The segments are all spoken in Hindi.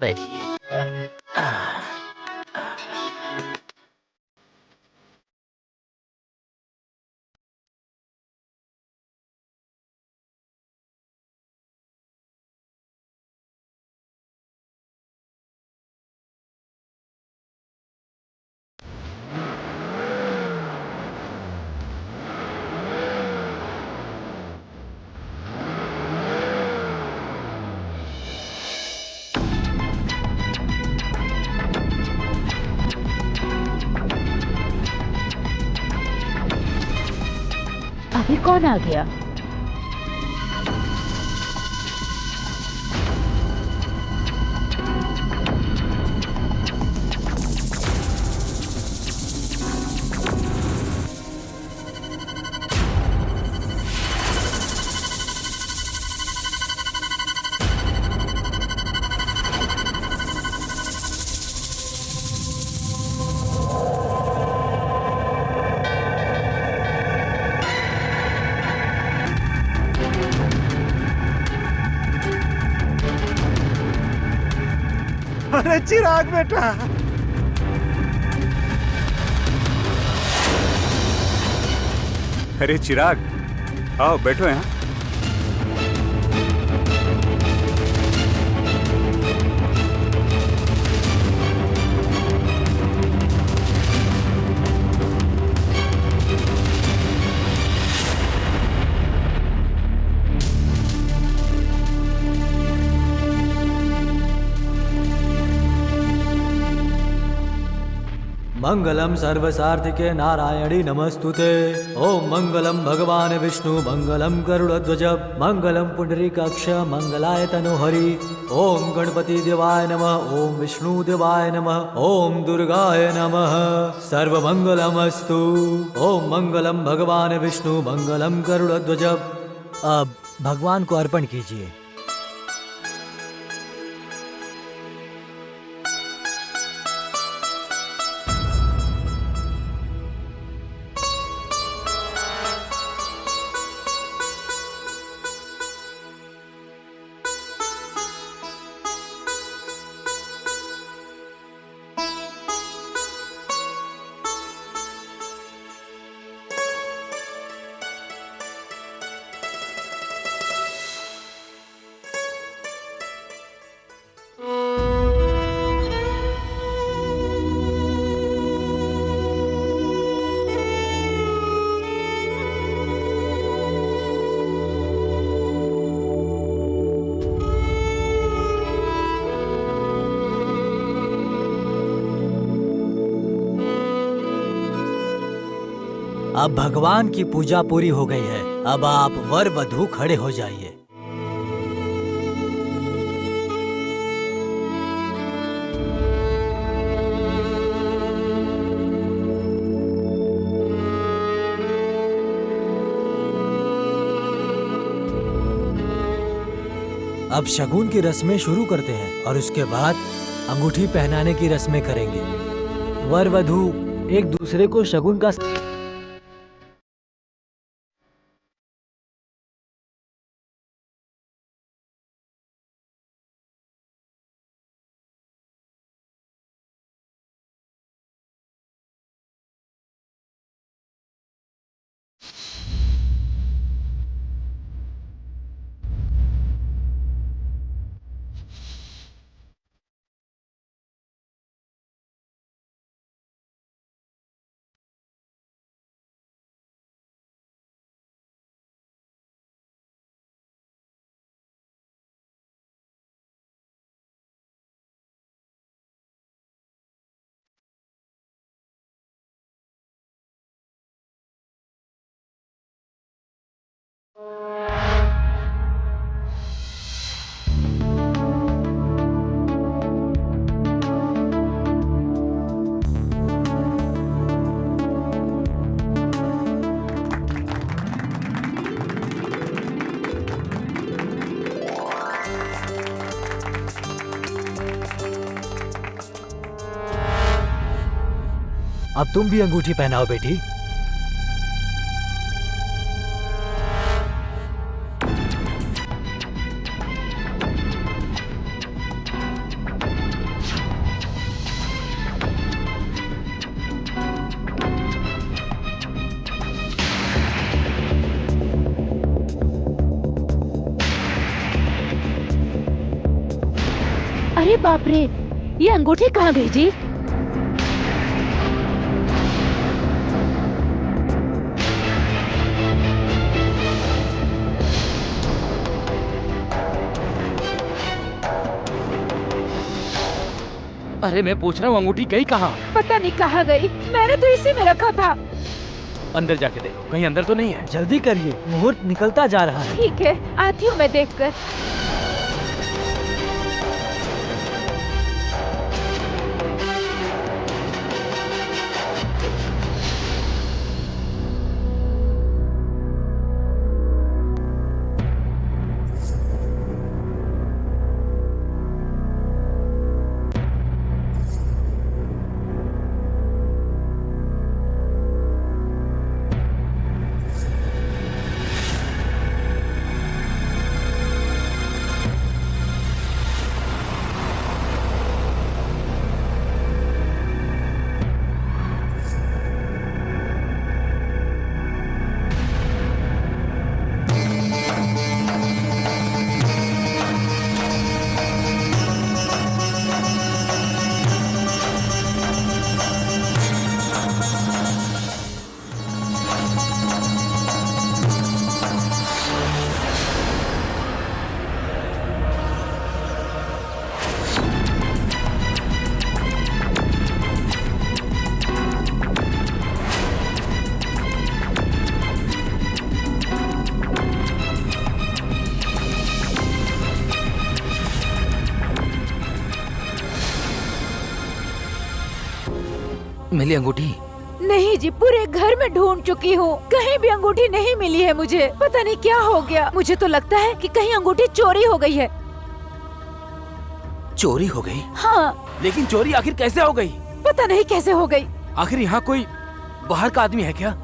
बैठिए। अभी कौन आ गया? अरे चिराग बेटा, अरे चिराग, आओ बैठो यहाँ। मंगलम सर्वसार्थिके नारायणी नमस्तुते। ओम मंगलम भगवान विष्णु मंगलम गरुड़ध्वज मंगलम पुंडरीकाक्ष मंगलाय तनोहरि। ओम गणपति देवाय नमः। ओम विष्णु देवाय नमः। ओम दुर्गाय नमः। सर्वमंगलमस्तु। ओम मंगलम भगवान विष्णु मंगलम गरुड़ध्वज। अब भगवान को अर्पण कीजिए। अब भगवान की पूजा पूरी हो गई है। अब आप वर वधू खड़े हो जाइए। अब शगुन की रस्में शुरू करते हैं और उसके बाद अंगूठी पहनाने की रस्में करेंगे। वर वधू एक दूसरे को शगुन का अब तुम भी अंगूठी पहनाओ बेटी। अरे बाप रे, ये अंगूठी कहाँ गई जी? अरे मैं पूछ रहा हूँ अंगूठी गई कहाँ? पता नहीं कहाँ गई, मैंने तो इसी में रखा था। अंदर जाके देखो, कहीं अंदर तो नहीं है। जल्दी करिए, मुहूर्त निकलता जा रहा है। ठीक है, आती हूँ मैं देखकर। मिली अंगूठी? नहीं जी, पूरे घर में ढूंढ चुकी हूँ, कहीं भी अंगूठी नहीं मिली है मुझे। पता नहीं क्या हो गया, मुझे तो लगता है कि कहीं अंगूठी चोरी हो गई है। चोरी हो गई? हाँ। लेकिन चोरी आखिर कैसे हो गई? पता नहीं कैसे हो गई। आखिर यहाँ कोई बाहर का आदमी है क्या?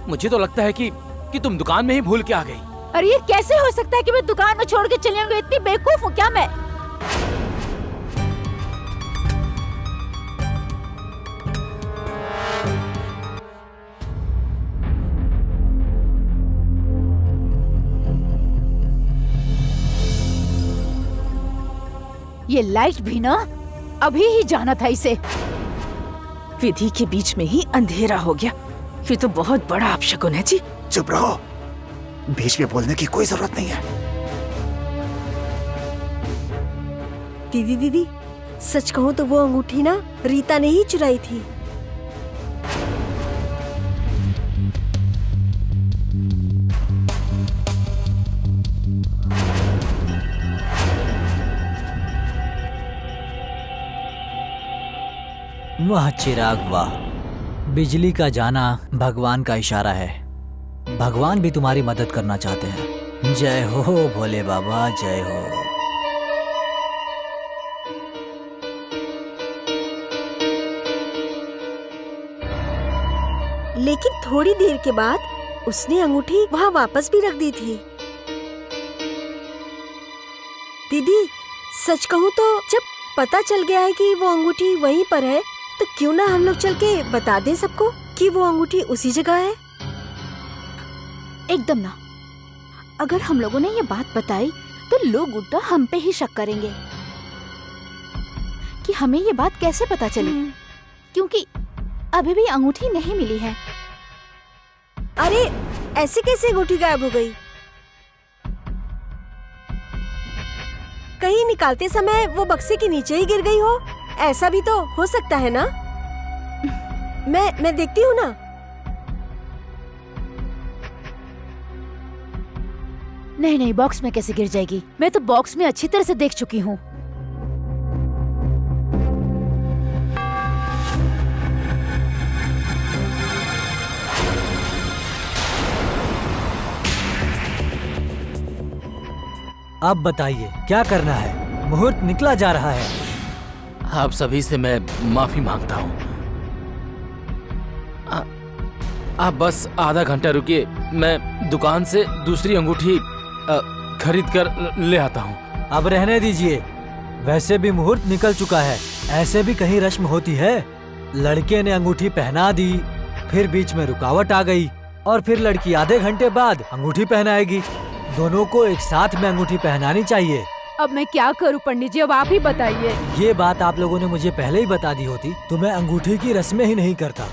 मुझे तो लगता है कि तुम दुकान में ही भूल के आ गई। अरे ये कैसे हो सकता है कि मैं दुकान में छोड़ के चली आऊंगी? इतनी बेवकूफ हूँ क्या मैं? ये लाइट भी ना अभी ही जाना था इसे। विधि के बीच में ही अंधेरा हो गया। ये तो बहुत बड़ा अपशकुन है जी। चुप रहो, बीच में बोलने की कोई जरूरत नहीं है। दीदी, सच कहूँ तो वो अंगूठी ना रीता ने ही चुराई थी। वाह चिराग वाह, बिजली का जाना भगवान का इशारा है। भगवान भी तुम्हारी मदद करना चाहते हैं। जय हो भोले बाबा, जय हो। लेकिन थोड़ी देर के बाद उसने अंगूठी वहाँ वापस भी रख दी थी। दीदी, सच कहूँ तो जब पता चल गया है कि वो अंगूठी वहीं पर है, तो क्यों ना हम लोग चल के बता दें सबको कि वो अंगूठी उसी जगह है। एकदम ना। अगर हम लोगों ने ये बात बताई तो लोग उल्टा हम पे ही शक करेंगे कि हमें ये बात कैसे पता चली, क्योंकि अभी भी अंगूठी नहीं मिली है। अरे ऐसे कैसे अंगूठी गायब हो गई? कहीं निकालते समय वो बक्से के नीचे ही गिर गई हो, ऐसा भी तो हो सकता है ना। मैं देखती हूँ ना। नहीं, बॉक्स में कैसे गिर जाएगी? मैं तो बॉक्स में अच्छी तरह से देख चुकी हूँ। अब बताइए क्या करना है? मुहूर्त निकला जा रहा है। आप सभी से मैं माफी मांगता हूँ। आप बस आधा घंटा रुकिए, मैं दुकान से दूसरी अंगूठी खरीद कर ले आता हूँ। अब रहने दीजिए, वैसे भी मुहूर्त निकल चुका है। ऐसे भी कहीं रस्म होती है। लड़के ने अंगूठी पहना दी, फिर बीच में रुकावट आ गई, और फिर लड़की आधे घंटे बाद अंगूठी पहनाएगी। दोनों को एक साथ में अंगूठी पहनानी चाहिए, अब मैं क्या करूं पंडित जी, अब आप ही बताइए। ये बात आप लोगों ने मुझे पहले ही बता दी होती तो मैं अंगूठी की रस्में ही नहीं करता।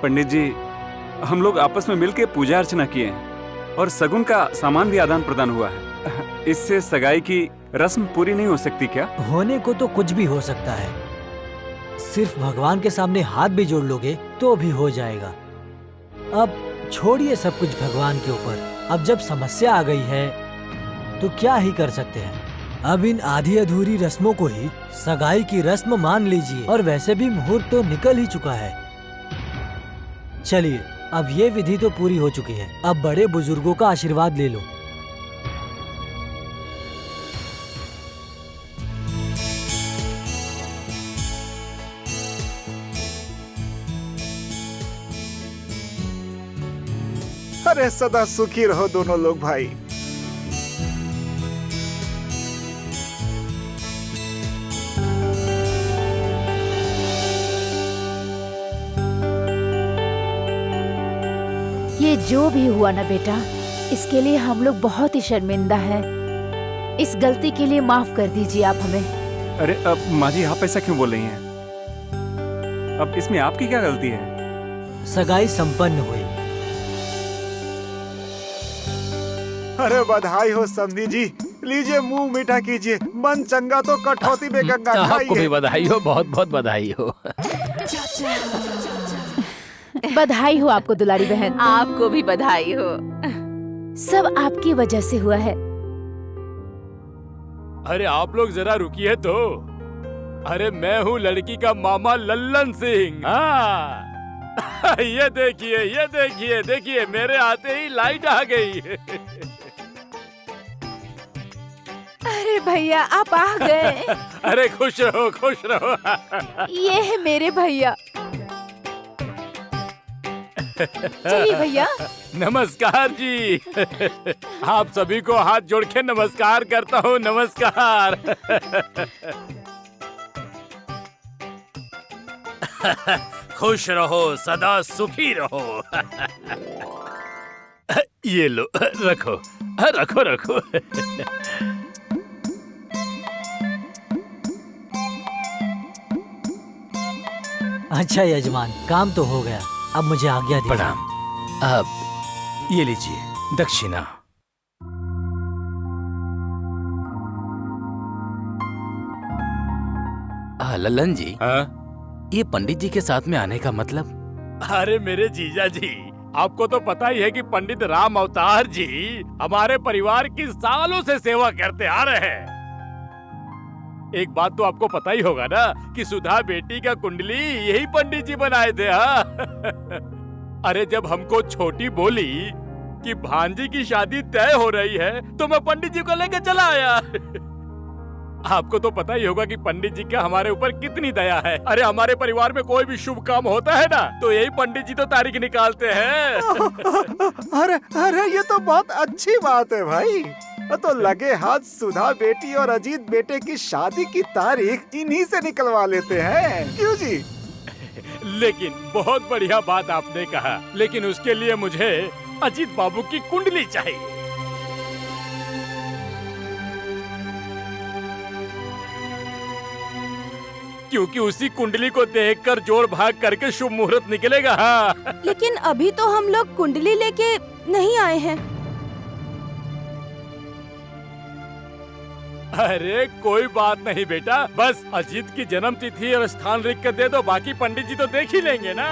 पंडित जी, हम लोग आपस में मिलकर पूजा अर्चना किए हैं और सगुन का सामान भी आदान प्रदान हुआ है। इससे सगाई की रस्म पूरी नहीं हो सकती क्या? होने को तो कुछ भी हो सकता है, सिर्फ भगवान के सामने हाथ भी जोड़ लोगे तो भी हो जाएगा। अब छोड़िए सब कुछ भगवान के ऊपर। अब जब समस्या आ गई है तो क्या ही कर सकते हैं। अब इन आधी अधूरी रस्मों को ही सगाई की रस्म मान लीजिए। और वैसे भी मुहूर्त तो निकल ही चुका है। चलिए, अब ये विधि तो पूरी हो चुकी है। अब बड़े बुजुर्गों का आशीर्वाद ले लो। अरे सदा सुखी रहो दोनों लोग भाई। ये जो भी हुआ ना बेटा, इसके लिए हम लोग बहुत ही शर्मिंदा हैं। इस गलती के लिए माफ कर दीजिए आप हमें। अरे अब माँ जी, आप ऐसा क्यों बोल रही हैं? अब इसमें आपकी क्या गलती है? सगाई संपन्न हुई। अरे बधाई हो समधी जी, लीजिए मुंह मीठा कीजिए। मन चंगा तो कठौती में गंगा आपको भी खाइए। बधाई हो, बहुत बहुत बधाई हो। बधाई हो आपको दुलारी बहन। आपको भी बधाई हो। सब आपकी वजह से हुआ है। अरे आप लोग जरा रुकिए तो। अरे मैं हूँ लड़की का मामा लल्लन सिंह। हाँ ये देखिए देखिए मेरे आते ही लाइट आ गई। अरे भैया आप आ गए। अरे खुश रहो खुश रहो। ये है मेरे भैया। चलिए भैया। नमस्कार जी। आप सभी को हाथ जोड़ के नमस्कार करता हूँ। नमस्कार। खुश रहो, सदा सुखी रहो। ये लो, रखो रखो रखो। अच्छा यजमान, काम तो हो गया। अब मुझे आज्ञा दीजिए। प्रणाम। अब ये लीजिए दक्षिणा। लल्लन जी, ये पंडित जी के साथ में आने का मतलब? अरे मेरे जीजा जी, आपको तो पता ही है कि पंडित राम अवतार जी हमारे परिवार की सालों से सेवा करते आ रहे हैं। एक बात तो आपको पता ही होगा ना कि सुधा बेटी का कुंडली यही पंडित जी बनाए थे। हाँ? अरे जब हमको छोटी बोली कि भांजी की शादी तय हो रही है तो मैं पंडित जी को लेकर चला आया। आपको तो पता ही होगा कि पंडित जी का हमारे ऊपर कितनी दया है। अरे हमारे परिवार में कोई भी शुभ काम होता है ना तो यही पंडित जी तो तारीख निकालते हैं। अरे अरे ये तो बहुत अच्छी बात है भाई। तो लगे हाथ सुधा बेटी और अजीत बेटे की शादी की तारीख इन्हीं से निकलवा लेते हैं, क्यों जी? लेकिन बहुत बढ़िया बात आपने कहा, लेकिन उसके लिए मुझे अजीत बाबू की कुंडली चाहिए। क्योंकि उसी कुंडली को देखकर जोड़ भाग करके शुभ मुहूर्त निकलेगा। हाँ। लेकिन अभी तो हम लोग कुंडली लेके नहीं आए हैं। अरे कोई बात नहीं बेटा, बस अजीत की जन्म तिथि और स्थान लिख कर दे दो, बाकी पंडित जी तो देख ही लेंगे ना।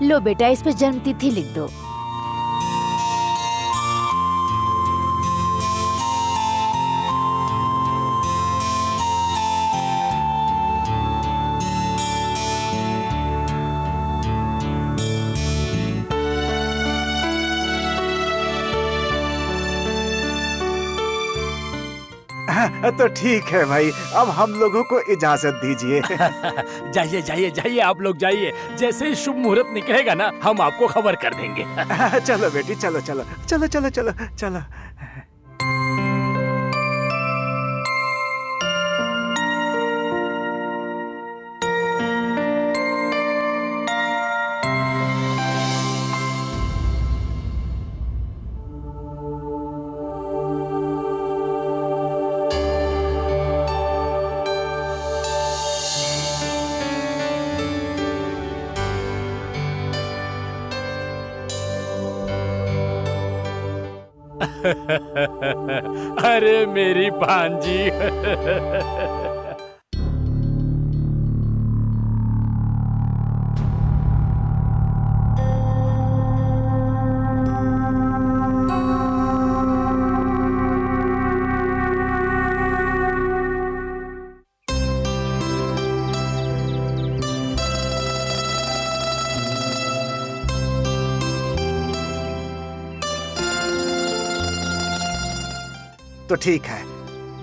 लो बेटा, इस पे जन्म तिथि लिख दो। तो ठीक है भाई, अब हम लोगों को इजाजत दीजिए। जाइए जाइए जाइए, आप लोग जाइए। जैसे ही शुभ मुहूर्त निकलेगा ना, हम आपको खबर कर देंगे। चलो बेटी, चलो चलो चलो चलो चलो चलो। अरे मेरी भांजी। तो ठीक है,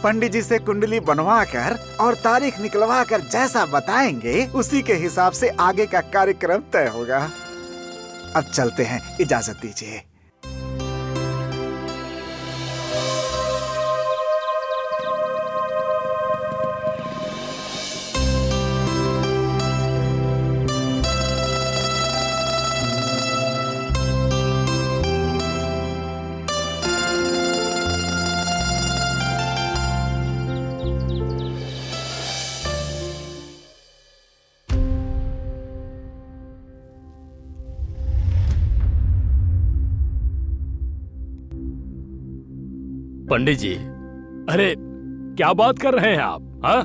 पंडित जी से कुंडली बनवा कर और तारीख निकलवा कर जैसा बताएंगे उसी के हिसाब से आगे का कार्यक्रम तय होगा। अब चलते हैं, इजाजत दीजिए। पंडित जी, अरे क्या बात कर रहे हैं आप? हाँ?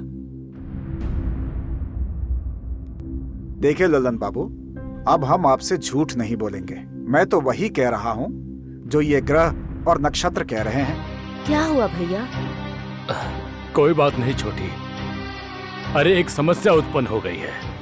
देखिए ललन बाबू, अब हम आपसे झूठ नहीं बोलेंगे। मैं तो वही कह रहा हूँ जो ये ग्रह और नक्षत्र कह रहे हैं। क्या हुआ भैया? कोई बात नहीं छोटी। अरे एक समस्या उत्पन्न हो गई है।